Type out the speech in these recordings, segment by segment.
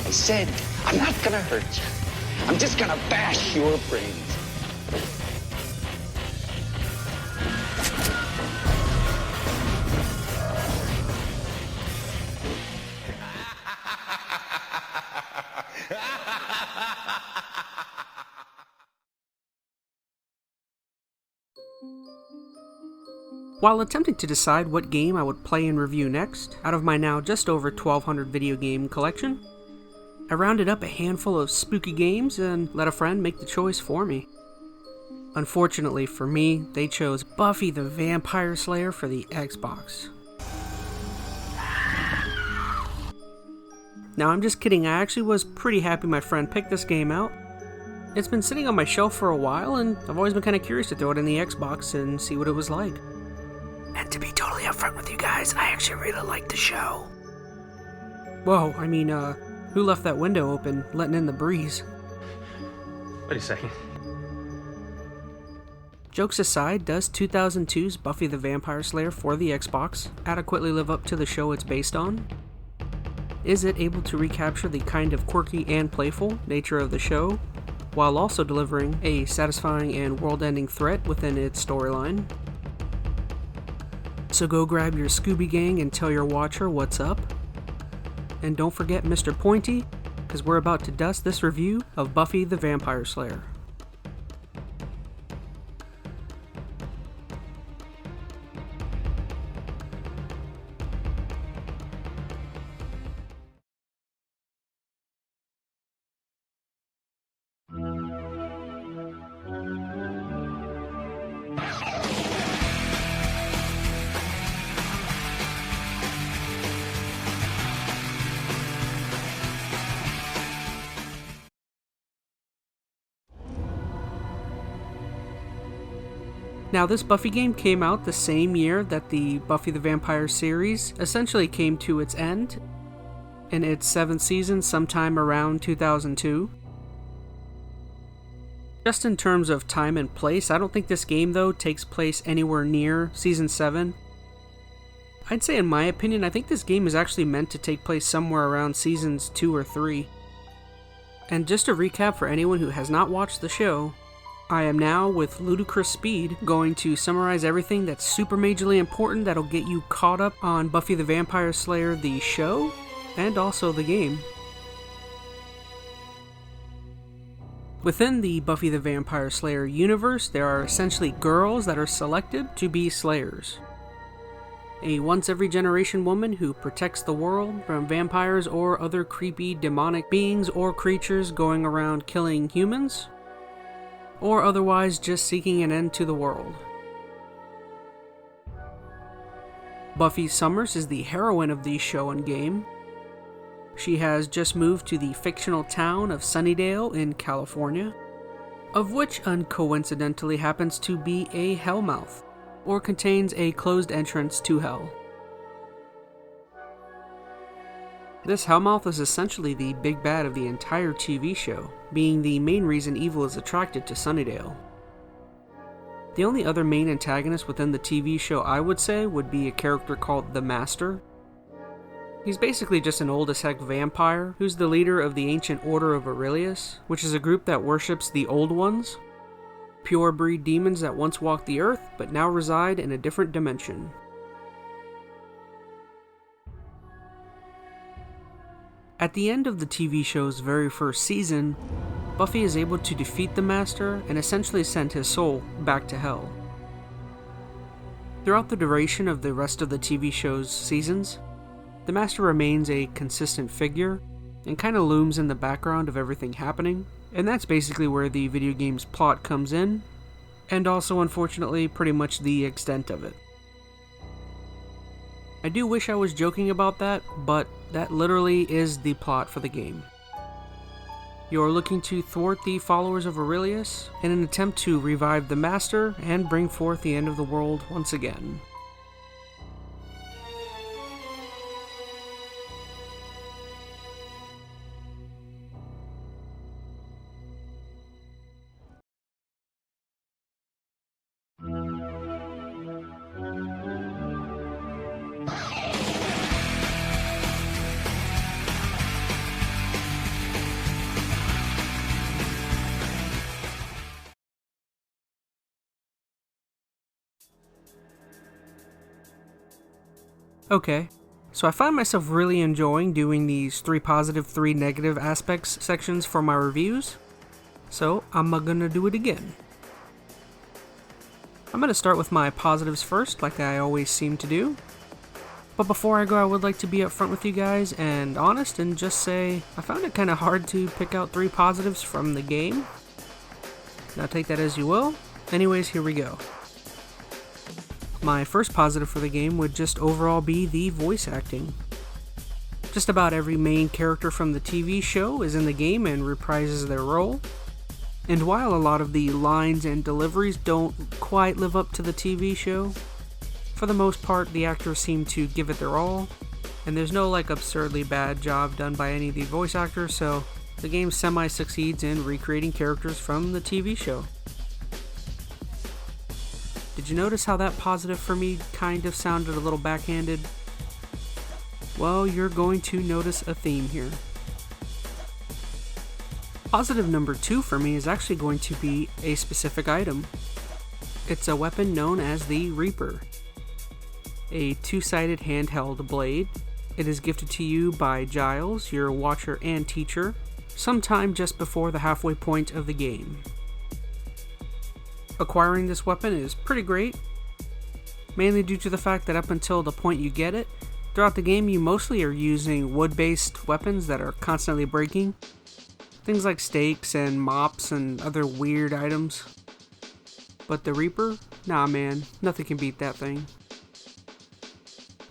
I said, I'm not gonna hurt you. I'm just gonna bash your brains. While attempting to decide what game I would play and review next, out of my now just over 1,200 video game collection, I rounded up a handful of spooky games and let a friend make the choice for me. Unfortunately for me, they chose Buffy the Vampire Slayer for the Xbox. Now I'm just kidding, I actually was pretty happy my friend picked this game out. It's been sitting on my shelf for a while and I've always been kind of curious to throw it in the Xbox and see what it was like. And to be totally upfront with you guys, I actually really like the show. Whoa, I mean, who left that window open, letting in the breeze? Wait a second. Jokes aside, does 2002's Buffy the Vampire Slayer for the Xbox adequately live up to the show it's based on? Is it able to recapture the kind of quirky and playful nature of the show, while also delivering a satisfying and world-ending threat within its storyline? So go grab your Scooby Gang and tell your watcher what's up. And don't forget Mr. Pointy, because we're about to dust this review of Buffy the Vampire Slayer. Now, this Buffy game came out the same year that the Buffy the Vampire series essentially came to its end, in its 7th season sometime around 2002. Just in terms of time and place, I don't think this game, though, takes place anywhere near Season 7. I'd say, in my opinion, I think this game is actually meant to take place somewhere around Seasons 2 or 3. And just to recap for anyone who has not watched the show, I am now, with ludicrous speed, going to summarize everything that's super majorly important that'll get you caught up on Buffy the Vampire Slayer, the show, and also the game. Within the Buffy the Vampire Slayer universe, there are essentially girls that are selected to be slayers. A once-every-generation woman who protects the world from vampires or other creepy demonic beings or creatures going around killing humans, or otherwise just seeking an end to the world. Buffy Summers is the heroine of the show and game. She has just moved to the fictional town of Sunnydale in California, of which uncoincidentally happens to be a hellmouth, or contains a closed entrance to hell. This hellmouth is essentially the big bad of the entire TV show, being the main reason evil is attracted to Sunnydale. The only other main antagonist within the TV show I would say would be a character called the Master. He's basically just an old as heck vampire who's the leader of the Ancient Order of Aurelius, which is a group that worships the Old Ones, pure breed demons that once walked the earth but now reside in a different dimension. At the end of the TV show's very first season, Buffy is able to defeat the Master and essentially send his soul back to hell. Throughout the duration of the rest of the TV show's seasons, the Master remains a consistent figure and kind of looms in the background of everything happening, and that's basically where the video game's plot comes in, and also unfortunately pretty much the extent of it. I do wish I was joking about that, but that literally is the plot for the game. You're looking to thwart the followers of Aurelius in an attempt to revive the Master and bring forth the end of the world once again. Okay, so I find myself really enjoying doing these 3 positive, 3 negative aspects sections for my reviews, so I'm gonna do it again. I'm gonna start with my positives first, like I always seem to do. But before I go, I would like to be upfront with you guys and honest and just say I found it kind of hard to pick out 3 positives from the game. Now take that as you will. Anyways, here we go. My first positive for the game would just overall be the voice acting. Just about every main character from the TV show is in the game and reprises their role. And while a lot of the lines and deliveries don't quite live up to the TV show, for the most part the actors seem to give it their all, and there's no absurdly bad job done by any of the voice actors, so the game semi-succeeds in recreating characters from the TV show. Did you notice how that positive for me kind of sounded a little backhanded? Well, you're going to notice a theme here. Positive number 2 for me is actually going to be a specific item. It's a weapon known as the Reaper. A 2-sided handheld blade. It is gifted to you by Giles, your watcher and teacher, sometime just before the halfway point of the game. Acquiring this weapon is pretty great, mainly due to the fact that up until the point you get it, throughout the game you mostly are using wood-based weapons that are constantly breaking. Things like stakes and mops and other weird items. But the Reaper? Nah man, nothing can beat that thing.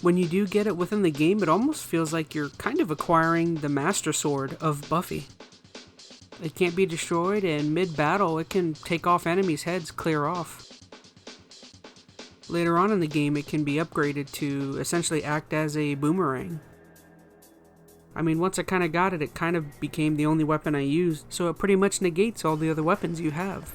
When you do get it within the game, it almost feels like you're kind of acquiring the Master Sword of Buffy. It can't be destroyed, and mid-battle it can take off enemies' heads clear off. Later on in the game it can be upgraded to essentially act as a boomerang. I mean, once I kind of got it, it kind of became the only weapon I used, so it pretty much negates all the other weapons you have.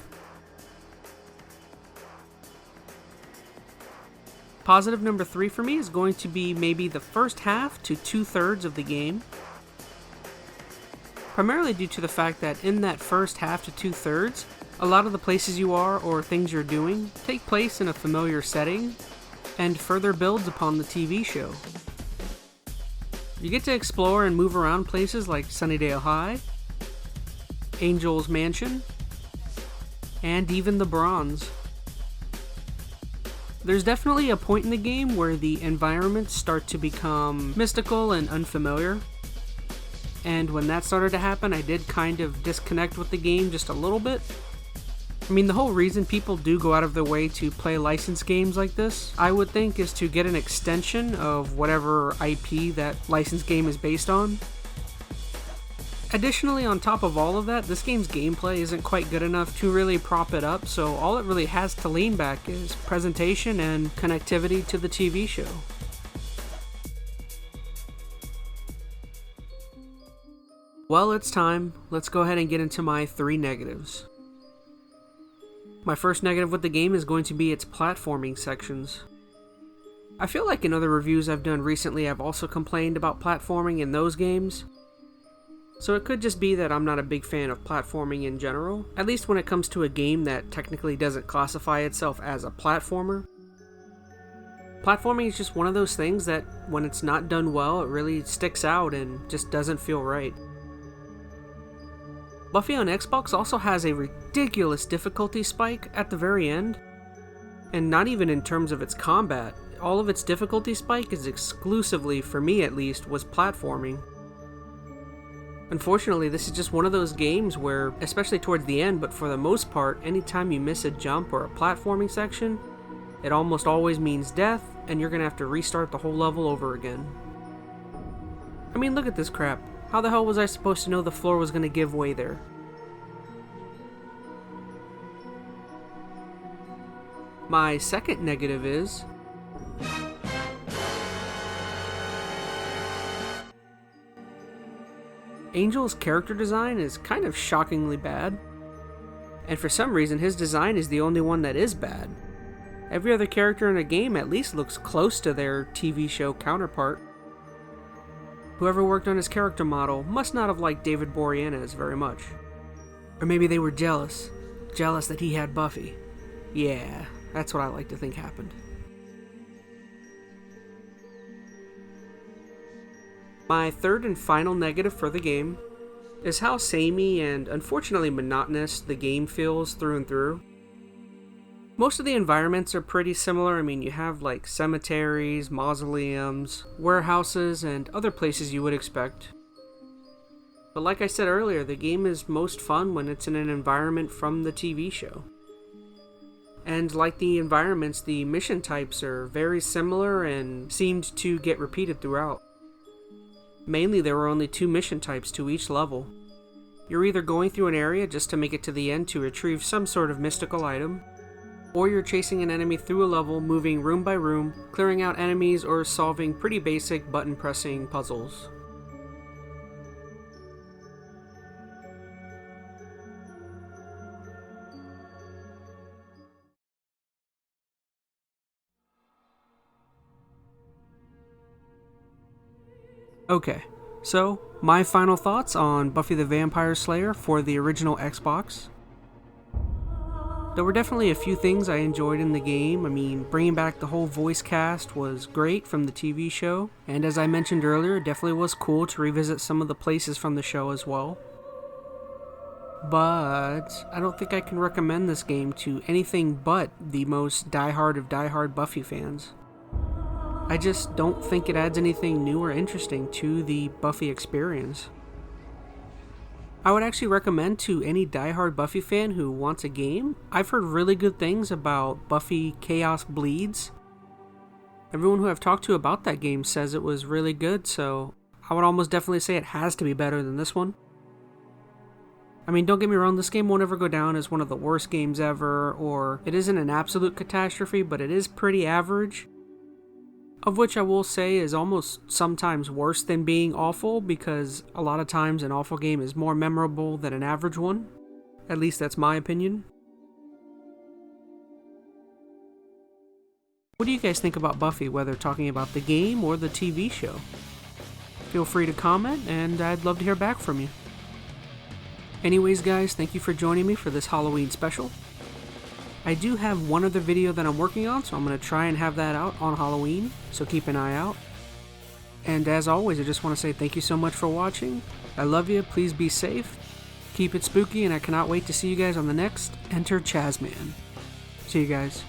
Positive number 3 for me is going to be maybe the first half to 2/3 of the game. Primarily due to the fact that in that first half to 2/3, a lot of the places you are or things you're doing take place in a familiar setting and further builds upon the TV show. You get to explore and move around places like Sunnydale High, Angel's Mansion, and even the Bronze. There's definitely a point in the game where the environments start to become mystical and unfamiliar. And when that started to happen, I did kind of disconnect with the game just a little bit. I mean, the whole reason people do go out of their way to play licensed games like this, I would think, is to get an extension of whatever IP that licensed game is based on. Additionally, on top of all of that, this game's gameplay isn't quite good enough to really prop it up, so all it really has to lean back is presentation and connectivity to the TV show. Well, it's time. Let's go ahead and get into my 3 negatives. My first negative with the game is going to be its platforming sections. I feel like in other reviews I've done recently, I've also complained about platforming in those games. So it could just be that I'm not a big fan of platforming in general, at least when it comes to a game that technically doesn't classify itself as a platformer. Platforming is just one of those things that when it's not done well, it really sticks out and just doesn't feel right. Buffy on Xbox also has a ridiculous difficulty spike at the very end, and not even in terms of its combat. All of its difficulty spike is exclusively, for me at least, was platforming. Unfortunately, this is just one of those games where, especially towards the end, but for the most part, anytime you miss a jump or a platforming section, it almost always means death, and you're gonna have to restart the whole level over again. I mean, look at this crap. How the hell was I supposed to know the floor was gonna give way there? My second negative is Angel's character design is kind of shockingly bad, and for some reason his design is the only one that is bad. Every other character in the game at least looks close to their TV show counterpart. Whoever worked on his character model must not have liked David Boreanaz very much. Or maybe they were jealous that he had Buffy. Yeah, that's what I like to think happened. My third and final negative for the game is how samey and unfortunately monotonous the game feels through and through. Most of the environments are pretty similar. I mean, you have like cemeteries, mausoleums, warehouses, and other places you would expect. But like I said earlier, the game is most fun when it's in an environment from the TV show. And like the environments, the mission types are very similar and seemed to get repeated throughout. Mainly there were only 2 mission types to each level. You're either going through an area just to make it to the end to retrieve some sort of mystical item, or you're chasing an enemy through a level, moving room by room, clearing out enemies, or solving pretty basic button pressing puzzles. Okay, so my final thoughts on Buffy the Vampire Slayer for the original Xbox. There were definitely a few things I enjoyed in the game. I mean, bringing back the whole voice cast was great from the TV show, and as I mentioned earlier, it definitely was cool to revisit some of the places from the show as well. But I don't think I can recommend this game to anything but the most diehard of diehard Buffy fans. I just don't think it adds anything new or interesting to the Buffy experience. I would actually recommend to any diehard Buffy fan who wants a game. I've heard really good things about Buffy Chaos Bleeds. Everyone who I've talked to about that game says it was really good, so I would almost definitely say it has to be better than this one. I mean, don't get me wrong, this game won't ever go down as one of the worst games ever, or it isn't an absolute catastrophe, but it is pretty average. Of which I will say is almost sometimes worse than being awful, because a lot of times an awful game is more memorable than an average one. At least that's my opinion. What do you guys think about Buffy, whether talking about the game or the TV show? Feel free to comment, and I'd love to hear back from you. Anyways guys, thank you for joining me for this Halloween special. I do have one other video that I'm working on, so I'm going to try and have that out on Halloween, so keep an eye out. And as always, I just want to say thank you so much for watching. I love you, please be safe, keep it spooky, and I cannot wait to see you guys on the next EnteR ChazmaN. See you guys.